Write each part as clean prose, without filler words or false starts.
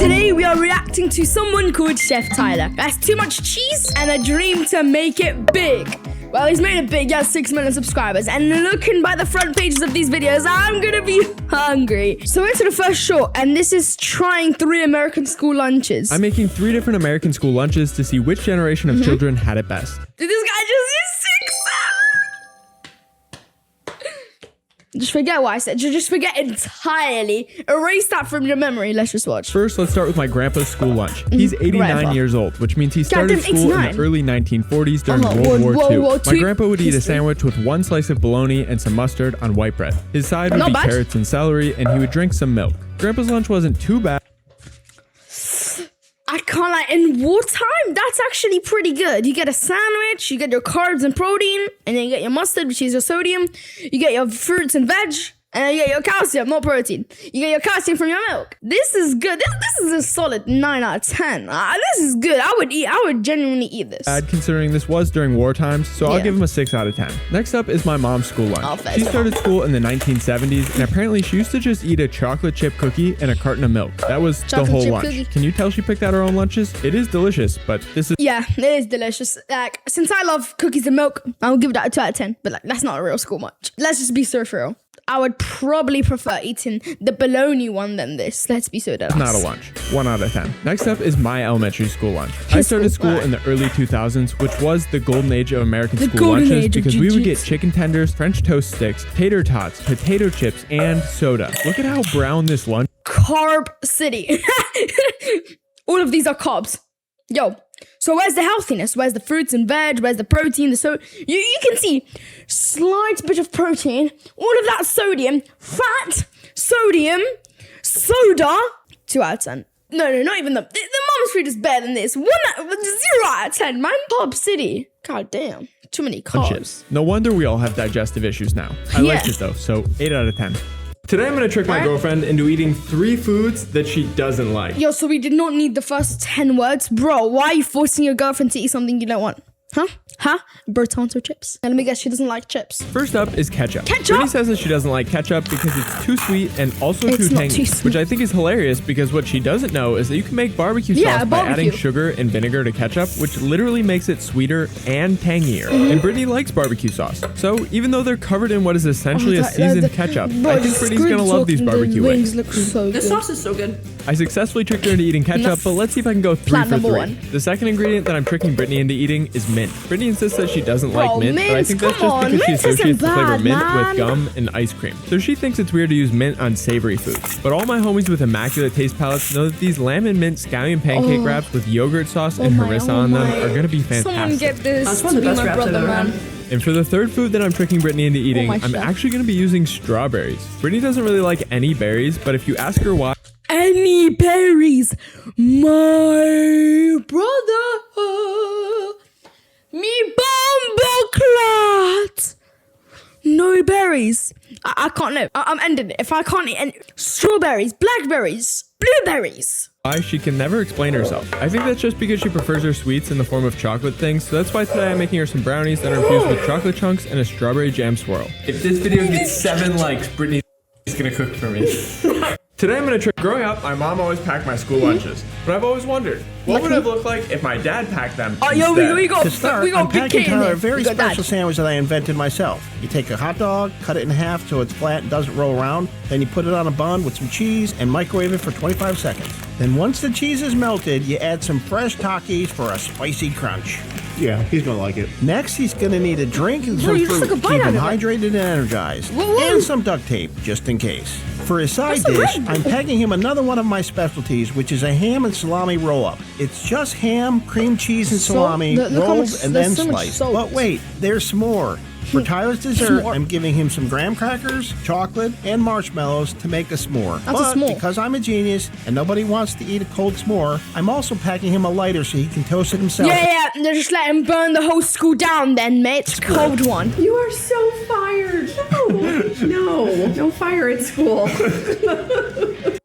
Today we are reacting to someone called Chef Tyler. That's too much cheese and a dream to make it big. Well, he's made it big. He has 6 million subscribers. And looking by the front pages of these videos, I'm gonna be hungry. So we're to the first short, and this is trying 3 American school lunches. I'm making 3 different American school lunches to see which generation of children had it best. Dude, this guy just is 6. Just forget what I said. Just forget entirely. Erase that from your memory. Let's just watch. First, let's start with my grandpa's school lunch. He's 89 years old, which means he started school in the early 1940s during World War II. My grandpa would eat a sandwich with 1 slice of bologna and some mustard on white bread. His side would be carrots and celery, and he would drink some milk. Grandpa's lunch wasn't too bad. I can't lie, in wartime, that's actually pretty good. You get a sandwich, you get your carbs and protein, and then you get your mustard, which is your sodium. You get your fruits and veg, and then you get your calcium, not protein. You get your calcium from your milk. This is good. This is a solid 9 out of 10. This is good. I would genuinely eat this. Considering this was during war times, so I'll give him a 6 out of 10. Next up is my mom's school lunch. She started school in the 1970s, and apparently she used to just eat a chocolate chip cookie and a carton of milk. That was the whole lunch. Cookie. Can you tell she picked out her own lunches? It is delicious, but this is... Yeah, it is delicious. Like, since I love cookies and milk, I'll give that a 2 out of 10. But like, that's not a real school lunch. Let's just be so for real. I would probably prefer eating the bologna one than this. Let's be so dead. Not a lunch. 1 out of 10. Next up is my elementary school lunch. I started school in the early 2000s, which was the golden age of American school lunches because we would get chicken tenders, French toast sticks, tater tots, potato chips, and soda. Look at how brown this lunch. Carb city. All of these are carbs. Yo. So where's the healthiness? Where's the fruits and veg? Where's the protein? You can see slight bit of protein, all of that sodium, fat, sodium, soda. 2 out of 10. No, not even the mom's food is better than this. 0 out of 10, man. Carb city. God damn. Too many carbs. No wonder we all have digestive issues now. I liked it though, so 8 out of 10. Today, I'm going to trick my girlfriend into eating 3 foods that she doesn't like. Yo, so we did not need the first 10 words? Bro, why are you forcing your girlfriend to eat something you don't want? Huh? Bertons or chips? And let me guess, she doesn't like chips. First up is ketchup. Brittany says that she doesn't like ketchup because it's too sweet and also too tangy, which I think is hilarious because what she doesn't know is that you can make barbecue sauce by adding sugar and vinegar to ketchup, which literally makes it sweeter and tangier. And Brittany likes barbecue sauce. So even though they're covered in what is essentially a seasoned ketchup, I think Brittany's gonna love these barbecue wings. Look so good. This sauce is so good. I successfully tricked her into eating ketchup, but let's see if I can go 3 for 3. The second ingredient that I'm tricking Brittany into eating is mint. Brittany insists that she doesn't like mint, but I think that's just because she associates the flavor mint with gum and ice cream. So she thinks it's weird to use mint on savory foods. But all my homies with immaculate taste palates know that these lamb and mint scallion pancake wraps with yogurt sauce and harissa on them are gonna be fantastic. Someone get this. That's one of the best wraps I've ever had. And for the third food that I'm tricking Brittany into eating, I'm actually gonna be using strawberries. Brittany doesn't really like any berries, but if you ask her why, any berries, my brother, me bumbleclot. No berries. I can't live. I'm ending it. If I can't eat any strawberries, blackberries, blueberries. Why she can never explain herself. I think that's just because she prefers her sweets in the form of chocolate things, so that's why today I'm making her some brownies that are infused with chocolate chunks and a strawberry jam swirl. If this video gets 7 likes, Brittany's gonna cook for me. Today I'm gonna trick. Growing up, my mom always packed my school lunches, but I've always wondered, what would it look like if my dad packed them instead? To start, I'm packing Tyler a very special sandwich that I invented myself. You take a hot dog, cut it in half so it's flat and doesn't roll around, then you put it on a bun with some cheese and microwave it for 25 seconds. Then once the cheese is melted, you add some fresh Takis for a spicy crunch. Yeah, he's gonna like it. Next, he's gonna need a drink and some fruit to keep him hydrated and energized. And some duct tape, just in case. For his side dish, I'm packing him another one of my specialties, which is a ham and salami roll-up. It's just ham, cream cheese, and salami rolled and then sliced. But wait, there's more. For Tyler's dessert, I'm giving him some graham crackers, chocolate, and marshmallows to make a s'more. But because I'm a genius and nobody wants to eat a cold s'more, I'm also packing him a lighter so he can toast it himself. Yeah, just let him burn the whole school down then, mate. Cold one. You are so fired. No fire at school.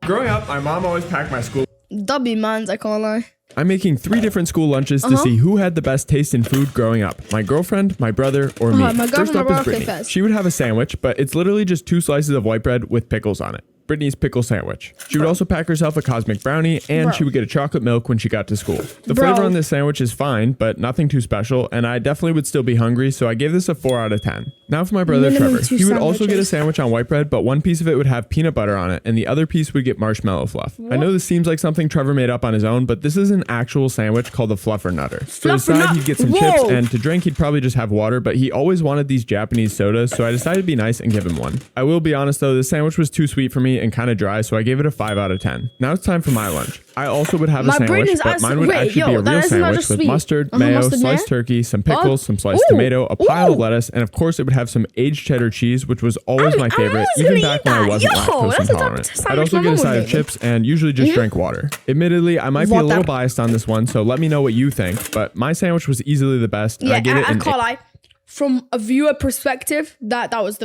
Growing up, my mom always packed my school. W mans, I can't lie. I'm making 3 different school lunches to see who had the best taste in food growing up. My girlfriend, my brother, or me. First up is Brittany. She would have a sandwich, but it's literally just 2 slices of white bread with pickles on it. Brittany's pickle sandwich. She would also pack herself a cosmic brownie, and she would get a chocolate milk when she got to school. The flavor on this sandwich is fine, but nothing too special, and I definitely would still be hungry, so I gave this a 4 out of 10. Now for my brother Trevor. He would also get a sandwich on white bread, but one piece of it would have peanut butter on it, and the other piece would get marshmallow fluff. I know this seems like something Trevor made up on his own, but this is an actual sandwich called the Fluffer Nutter. For the side, he'd get some chips, and to drink, he'd probably just have water, but he always wanted these Japanese sodas, so I decided to be nice and give him one. I will be honest though, this sandwich was too sweet for me and kind of dry, so I gave it a 5 out of 10. Now it's time for my lunch. I also would have a sandwich, but mine would actually be a real sandwich with mustard, mayo, sliced turkey, some pickles, some sliced tomato, a pile of lettuce, and of course it would have some aged cheddar cheese, which was always my favorite, even back when I wasn't lactose intolerant. I'd also get a side of chips and usually just drink water. Admittedly, I might be a little biased on this one, so let me know what you think, but my sandwich was easily the best, and I get it. I can't lie. From a viewer perspective, that was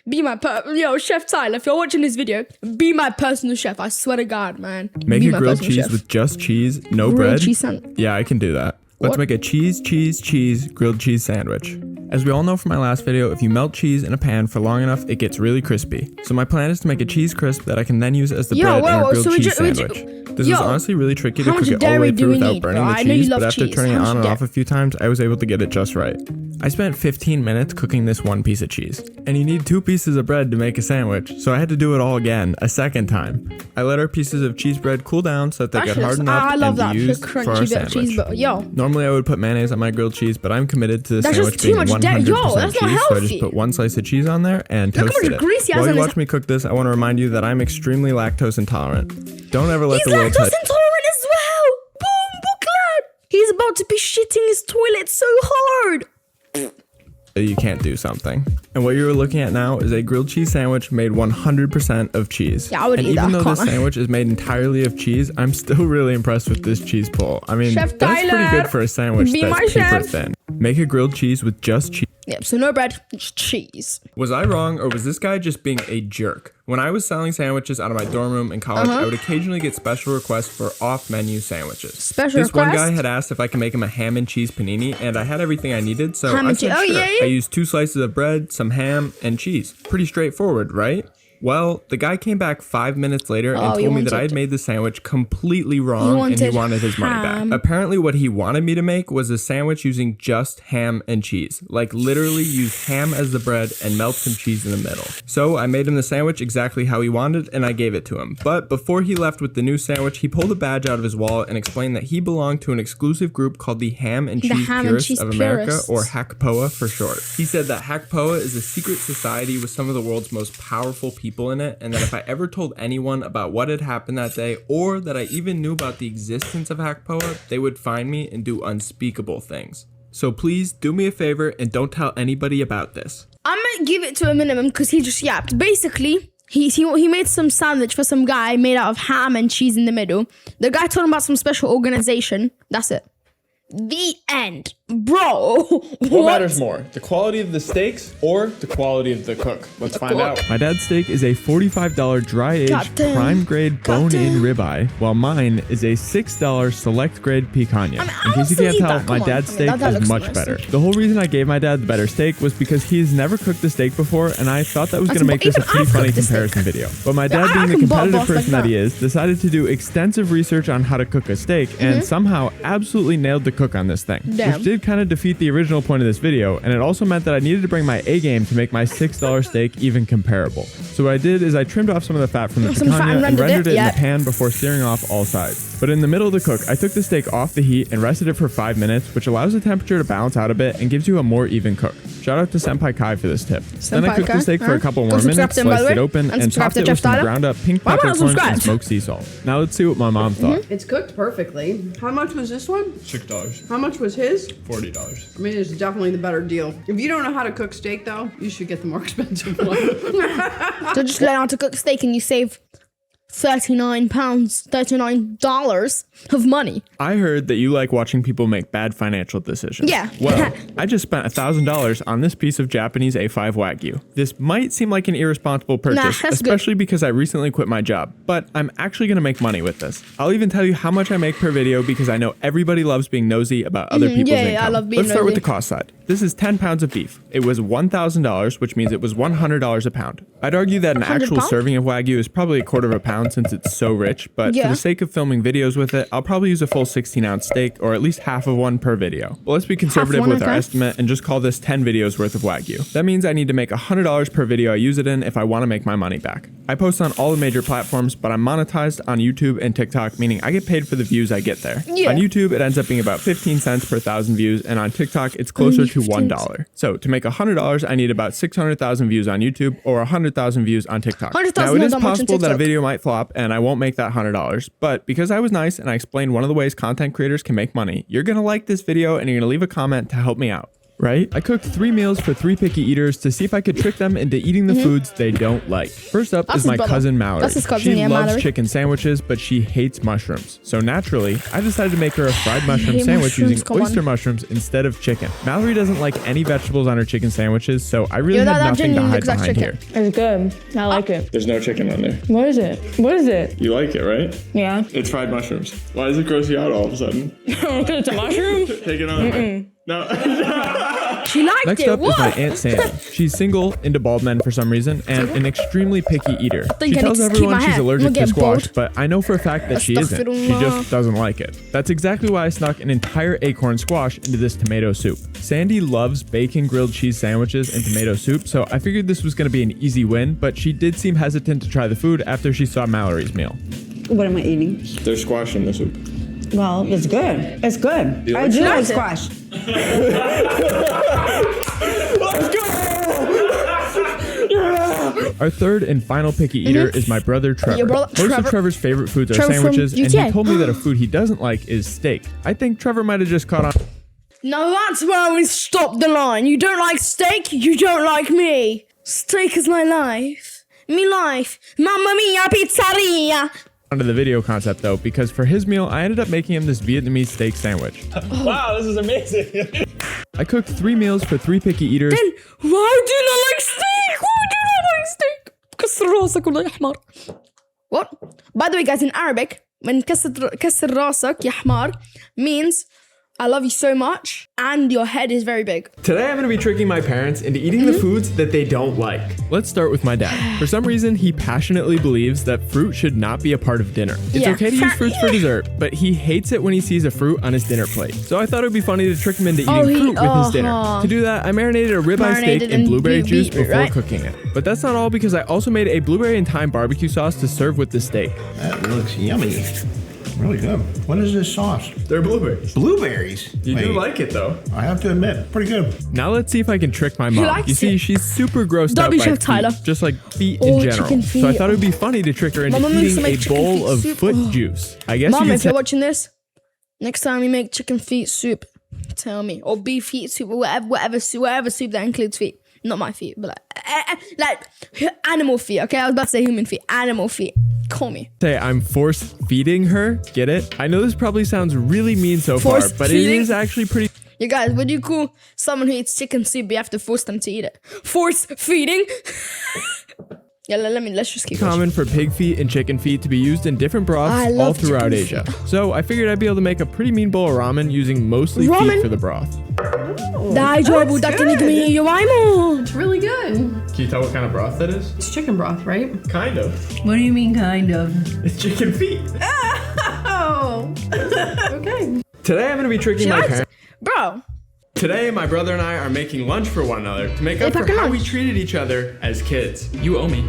be my Chef Tyler, if you're watching this video, be my personal chef. I swear to God, man. Make a grilled cheese with just cheese, no bread. Yeah, I can do that. Let's make a cheese, grilled cheese sandwich. As we all know from my last video, if you melt cheese in a pan for long enough, it gets really crispy. So my plan is to make a cheese crisp that I can then use as the bread in a grilled cheese sandwich. This was honestly really tricky to cook it all the way through without burning the cheese, but after turning it on and off a few times, I was able to get it just right. I spent 15 minutes cooking this one piece of cheese. And you need 2 pieces of bread to make a sandwich, so I had to do it all again, a second time. I let our pieces of cheese bread cool down so that they got hardened up and be used for our sandwich. Normally I would put mayonnaise on my grilled cheese, but I'm committed to the sandwich being 100% cheese, so I just put 1 slice of cheese on there and toasted it. While you watch me cook this, I want to remind you that I'm extremely lactose intolerant. Don't ever let the world touch. He's lactose intolerant as well! Boom, booklet! He's about to be shitting his toilet so hard! You can't do something. And what you're looking at now is a grilled cheese sandwich made 100% of cheese. Yeah, I would eat that. And even though this sandwich is made entirely of cheese, I'm still really impressed with this cheese pull. I mean, that's pretty good for a sandwich that's paper thin. Make a grilled cheese with just cheese. Yep, so no bread, just cheese. Was I wrong, or was this guy just being a jerk? When I was selling sandwiches out of my dorm room in college, I would occasionally get special requests for off-menu sandwiches. This one guy had asked if I could make him a ham and cheese panini, and I had everything I needed, so I said sure. I used 2 slices of bread, some ham, and cheese. Pretty straightforward, right? Well, the guy came back 5 minutes later and told me that I had made the sandwich completely wrong and he wanted his money back. Apparently what he wanted me to make was a sandwich using just ham and cheese. Like literally use ham as the bread and melt some cheese in the middle. So I made him the sandwich exactly how he wanted and I gave it to him. But before he left with the new sandwich, he pulled a badge out of his wallet and explained that he belonged to an exclusive group called the Ham and Cheese Purists of America, or HACPOA for short. He said that HACPOA is a secret society with some of the world's most powerful people in it, and that if I ever told anyone about what had happened that day, or that I even knew about the existence of HACPOA, they would find me and do unspeakable things. So please do me a favor and don't tell anybody about this. I'm gonna give it to a minimum because he just yapped. Basically, he made some sandwich for some guy made out of ham and cheese in the middle. The guy told him about some special organization. That's it. The end. Bro, what matters more, the quality of the steaks or the quality of the cook? Let's find out. My dad's steak is a $45 dry-aged prime grade bone-in ribeye, while mine is a $6 select grade picanha. In case you can't tell, my dad's steak is much better. The whole reason I gave my dad the better steak was because he's never cooked the steak before, and I thought that was going to make this a pretty funny comparison video. But my dad, being the competitive person that he is, decided to do extensive research on how to cook a steak, and somehow absolutely nailed the cook on this thing, which did kind of defeat the original point of this video, and it also meant that I needed to bring my A game to make my $6 steak even comparable. So what I did is I trimmed off some of the fat from the picanha and rendered it in the pan before searing off all sides. But in the middle of the cook, I took the steak off the heat and rested it for 5 minutes, which allows the temperature to balance out a bit and gives you a more even cook. Shout out to Senpai Kai for this tip. Then I cooked the steak for a couple more minutes, sliced it open, and topped it with some ground up pink peppercorns and smoked sea salt. Now let's see what my mom thought. It's cooked perfectly. How much was this one? $6. How much was his? $40. I mean, it's definitely the better deal. If you don't know how to cook steak, though, you should get the more expensive one. So just learn how to cook steak and you save $39 of money. I heard that you like watching people make bad financial decisions. Yeah. Well, I just spent $1,000 on this piece of Japanese A5 Wagyu. This might seem like an irresponsible purchase, especially because I recently quit my job, but I'm actually going to make money with this. I'll even tell you how much I make per video because I know everybody loves being nosy about other people's income. I love being Let's start with nosy. the cost side. This is 10 pounds of beef. It was $1,000, which means it was $100 a pound. I'd argue that an 100 actual pounds? serving of Wagyu is probably a quarter of a pound since it's so rich, but for the sake of filming videos with it, I'll probably use a full 16-ounce steak or at least half of one per video. But let's be conservative with our estimate and just call this 10 videos worth of Wagyu. That means I need to make $100 per video I use it in if I want to make my money back. I post on all the major platforms, but I'm monetized on YouTube and TikTok, meaning I get paid for the views I get there. On YouTube, it ends up being about 15 cents per 1,000 views, and on TikTok, it's closer to $1. So to make $100, I need about 600,000 views on YouTube or 100,000 views on TikTok. Now, it is possible that a video might flop and I won't make that $100, but because I was nice and I explained one of the ways content creators can make money, you're gonna like this video and you're gonna leave a comment to help me out. Right? I cooked 3 meals for 3 picky eaters to see if I could trick them into eating the foods they don't like. First up is my cousin Mallory. That's his cousin, she loves Mallory. chicken sandwiches, but she hates mushrooms. So naturally, I decided to make her a fried mushroom sandwich using oyster mushrooms instead of chicken. Mallory doesn't like any vegetables on her chicken sandwiches, so I really had nothing to hide behind here. It's good. I like it. There's no chicken on there. What is it? What is it? You like it, right? Yeah. It's fried mushrooms. Why does it gross you out all of a sudden? Because it's a mushroom? Take it on. No. She liked Next it. up is my Aunt Sandy. She's single, into bald men for some reason, and an extremely picky eater. She tells everyone she's allergic to squash, but I know for a fact that she isn't. She just doesn't like it. That's exactly why I snuck an entire acorn squash into this tomato soup. Sandy loves bacon grilled cheese sandwiches and tomato soup, so I figured this was going to be an easy win, but she did seem hesitant to try the food after she saw Mallory's meal. What am I eating? There's squash in the soup. Well, it's good. It's good. I do like squash. Our third and final picky eater is my brother Trevor. Most of Trevor's favorite foods are sandwiches, and he told me that a food he doesn't like is steak. I think Trevor might have just caught on. Now that's where we stop the line. You don't like steak, you don't like me. Steak is my life. Me life. Mamma mia pizzeria. Onto the video concept though, because for his meal, I ended up making him this Vietnamese steak sandwich. Wow, this is amazing. I cooked 3 meals for 3 picky eaters. Then why do you not like steak? Why do you not like steak? كسر راسك ولا يا حمار. What? By the way, guys, in Arabic, when كسر راسك يا حمار means I love you so much and your head is very big. Today I'm going to be tricking my parents into eating the foods that they don't like. Let's start with my dad. For some reason, he passionately believes that fruit should not be a part of dinner. It's okay to use fruits for dessert, but he hates it when he sees a fruit on his dinner plate. So I thought it would be funny to trick him into eating fruit with his dinner. To do that, I marinated a ribeye steak in blueberry juice before cooking it. But that's not all, because I also made a blueberry and thyme barbecue sauce to serve with the steak. That looks yummy. Really good. What is this sauce? They're blueberries. Blueberries? You do like it though. I have to admit, pretty good. Now let's see if I can trick my mom. You see, she's super grossed out by feet, just like feet in general. So I thought it would be funny to trick her into eating a bowl of foot juice. I guess Mom, you if you're watching this, next time you make chicken feet soup, tell me. Or beef feet soup, or whatever soup that includes feet. Not my feet, but like animal feet, okay? I was about to say human feet. Animal feet. Call me. Say I'm force feeding her. Get it? I know this probably sounds really mean so far, but it is actually pretty. You guys, would you call someone who eats chicken soup, you have to force them to eat it? Force feeding? Yeah, let's just keep common for pig feet and chicken feet to be used in different broths all throughout Asia. So I figured I'd be able to make a pretty mean bowl of ramen using mostly feet for the broth. It's really good. Can you tell what kind of broth that is? It's chicken broth, right? Kind of. What do you mean, kind of? It's chicken feet. Oh. Okay. Today I'm going to be tricking my parents. Bro. Today, my brother and I are making lunch for one another to make up for how we treated each other as kids. You owe me.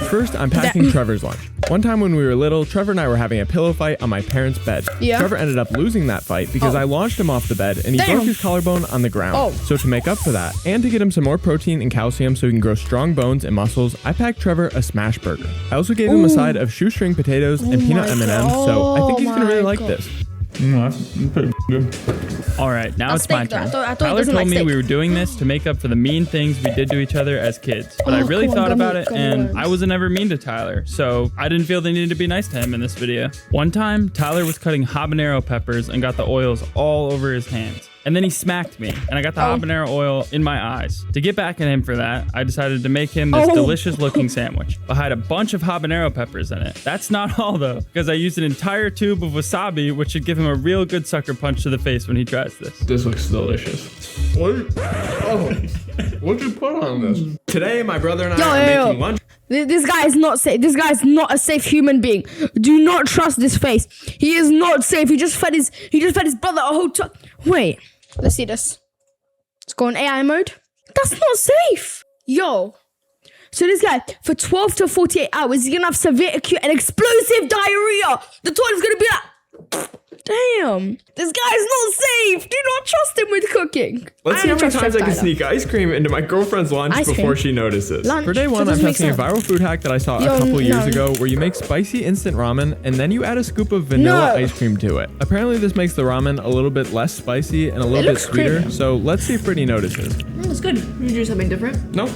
First, I'm packing Trevor's lunch. One time when we were little, Trevor and I were having a pillow fight on my parents' bed. Trevor ended up losing that fight because I launched him off the bed and he broke his collarbone on the ground. So to make up for that, and to get him some more protein and calcium so he can grow strong bones and muscles, I packed Trevor a smash burger. I also gave him a side of shoestring potatoes and peanut M&Ms, so I think he's gonna really like this. That's pretty good. All right, now it's my turn. Tyler told me we were doing this to make up for the mean things we did to each other as kids. But I really thought about it, and I wasn't ever mean to Tyler, so I didn't feel they needed to be nice to him in this video. One time, Tyler was cutting habanero peppers and got the oils all over his hands. And then he smacked me, and I got the habanero oil in my eyes. To get back at him for that, I decided to make him this delicious looking sandwich. I had a bunch of habanero peppers in it. That's not all though, because I used an entire tube of wasabi, which should give him a real good sucker punch to the face when he tries this. This looks delicious. What? Oh, what'd you put on this? Today, my brother and I are making lunch. This guy is not safe. This guy is not a safe human being. Do not trust this face. He is not safe. He just fed his brother a whole Wait, let's see this. Let's go in AI mode. That's not safe. Yo. So this guy, for 12 to 48 hours, he's gonna have severe acute and explosive diarrhea. The toilet's gonna be like, damn. This guy's not safe. Do not trust him with cooking. Let's see how many times I can sneak ice cream into my girlfriend's lunch before she notices. For day one, I'm testing a viral food hack that I saw a couple years ago where you make spicy instant ramen and then you add a scoop of vanilla ice cream to it. Apparently, this makes the ramen a little bit less spicy and a little bit sweeter. So let's see if Brittany notices. It's good. You do something different? Nope.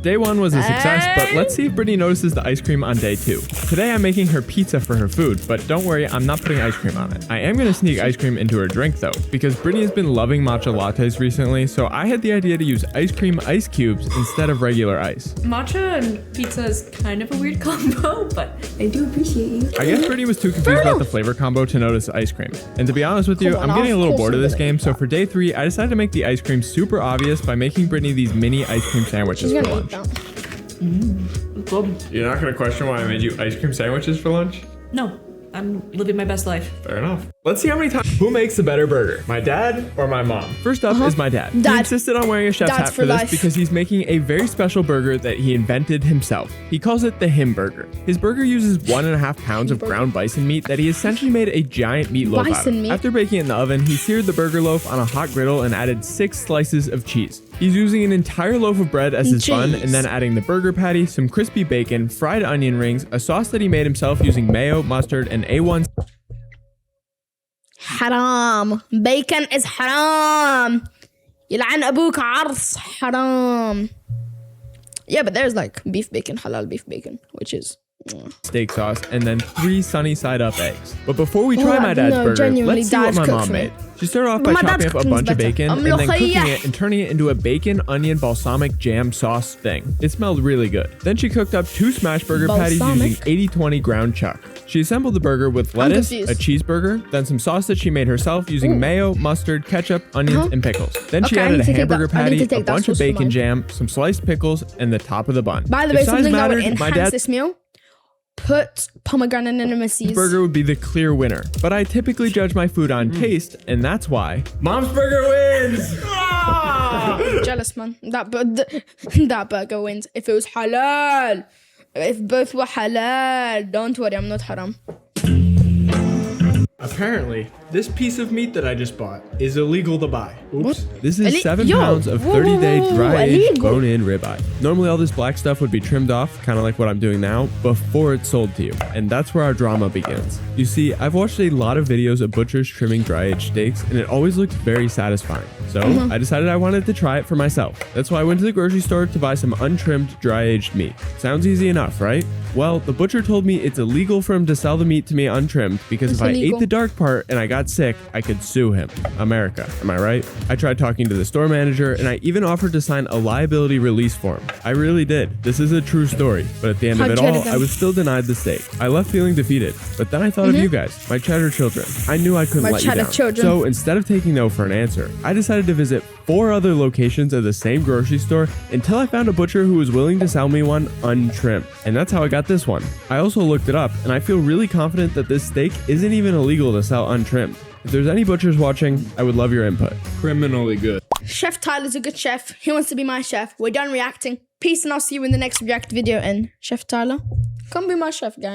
Day one was a success, but let's see if Brittany notices the ice cream on day two. Today I'm making her pizza for her food, but don't worry, I'm not putting ice cream on it. I am gonna sneak ice cream into her drink though, because Brittany has been loving matcha lattes recently, so I had the idea to use ice cream ice cubes instead of regular ice. Matcha and pizza is kind of a weird combo, but I do appreciate you. I guess Brittany was too confused about the flavor combo to notice ice cream. And to be honest with you, I'm getting a little bored of this game, so for day three, I decided to make the ice cream super obvious by making Brittany these mini ice cream sandwiches for lunch. You're not gonna question why I made you ice cream sandwiches for lunch? No, I'm living my best life. Fair enough. Let's see how many times. Who makes the better burger? My dad or my mom? First up is my dad. He insisted on wearing a chef's hat for this because he's making a very special burger that he invented himself. He calls it the him burger. His burger uses 1.5 pounds of ground bison meat that he essentially made a giant meatloaf out of. After baking it in the oven, he seared the burger loaf on a hot griddle and added 6 slices of cheese. He's using an entire loaf of bread as his bun and then adding the burger patty, some crispy bacon, fried onion rings, a sauce that he made himself using mayo, mustard, and A1. Haram. Bacon is haram. يلعن أبوك عرس حرام. Yeah, but there's like beef bacon, halal beef bacon, which is steak sauce, and then 3 sunny side up eggs. But before we try my dad's burger, let's see what my mom made. She started off by chopping up a bunch of bacon and then cooking it and turning it into a bacon, onion, balsamic jam sauce thing. It smelled really good. Then she cooked up 2 smash burger patties using 80-20 ground chuck. She assembled the burger with lettuce, a cheeseburger, then some sauce that she made herself using mayo, mustard, ketchup, onions, and pickles. Then she added a hamburger patty, a bunch of bacon jam, some sliced pickles, and the top of the bun. By the way, something that would enhance this meal. Put pomegranate in the burger would be the clear winner, but I typically judge my food on taste, and that's why Mom's burger wins. Jealous, man. That burger wins. If it was halal, if both were halal, don't worry, I'm not haram. Apparently, this piece of meat that I just bought is illegal to buy. Oops. This is 7 pounds of 30-day dry-aged bone-in ribeye. Normally, all this black stuff would be trimmed off, kind of like what I'm doing now, before it's sold to you. And that's where our drama begins. You see, I've watched a lot of videos of butchers trimming dry-aged steaks, and it always looks very satisfying. So I decided I wanted to try it for myself. That's why I went to the grocery store to buy some untrimmed, dry-aged meat. Sounds easy enough, right? Well, the butcher told me it's illegal for him to sell the meat to me untrimmed because if I ate the dark part and I got sick, I could sue him. America, am I right? I tried talking to the store manager and I even offered to sign a liability release form. I really did. This is a true story. But at the end of it all, I was still denied the steak. I left feeling defeated. But then I thought of you guys, my cheddar children. I knew I couldn't let you down. So instead of taking no for an answer, I decided to visit 4 other locations of the same grocery store until I found a butcher who was willing to sell me one untrimmed. And that's how I got this one. I also looked it up and I feel really confident that this steak isn't even illegal to sell untrimmed. If there's any butchers watching, I would love your input. Criminally good. Chef Tyler's a good chef. He wants to be my chef. We're done reacting. Peace and I'll see you in the next react video. And Chef Tyler, come be my chef, guys.